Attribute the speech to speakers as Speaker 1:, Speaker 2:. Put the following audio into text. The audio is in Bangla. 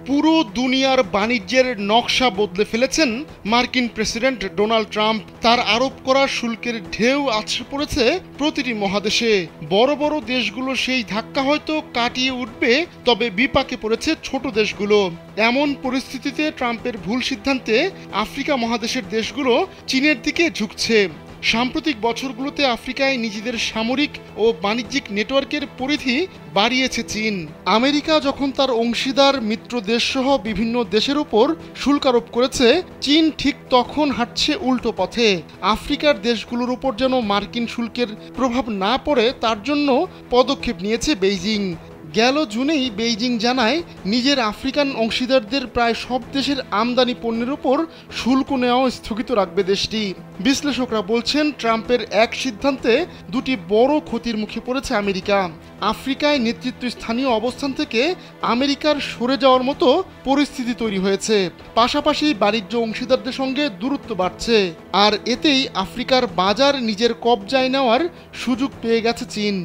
Speaker 1: পুরো দুনিয়ার বাণিজ্যের নকশা বদলে ফেলেছেন মার্কিন প্রেসিডেন্ট ডোনাল্ড ট্রাম্প। তার আরোপ করা শুল্কের ঢেউ আছড়ে পড়েছে প্রতিটি মহাদেশে। বড় বড় দেশগুলো সেই ধাক্কা হয়তো কাটিয়ে উঠবে, তবে বিপাকে পড়েছে ছোট দেশগুলো। এমন পরিস্থিতিতে ট্রাম্পের ভুল সিদ্ধান্তে আফ্রিকা মহাদেশের দেশগুলো চীনের দিকে ঝুঁকছে। সাম্প্রতিক বছরগুলোতে আফ্রিকায় নিজেদের সামরিক ও বাণিজ্যিক নেটওয়ার্কের পরিধি বাড়িয়েছে চীন। আমেরিকা যখন তার অংশীদার মিত্র দেশসহ বিভিন্ন দেশের উপর শুল্ক আরোপ করেছে, চীন ঠিক তখন হাঁটছে উল্টো পথে। আফ্রিকার দেশগুলোর উপর যেন মার্কিন শুল্কের প্রভাব না পড়ে তার জন্য পদক্ষেপ নিয়েছে বেইজিং। গেল জুনেই বেইজিং জানায় নিজের আফ্রিকান অংশীদারদের প্রায় সব দেশের আমদানি পণ্যের উপর শুল্ক নেওয়া স্থগিত রাখবে দেশটি। বিশ্লেষকরা বলছেন, ট্রাম্পের এক সিদ্ধান্তে দুটি বড় ক্ষতির মুখে পড়েছে আমেরিকা। আফ্রিকায় নেতৃত্ব স্থানীয় অবস্থান থেকে আমেরিকার সরে যাওয়ার মতো পরিস্থিতি তৈরি হয়েছে। পাশাপাশি বাণিজ্য অংশীদারদের সঙ্গে দূরত্ব বাড়ছে, আর এতেই আফ্রিকার বাজার নিজের কবজায় নেওয়ার সুযোগ পেয়ে গেছে চীন।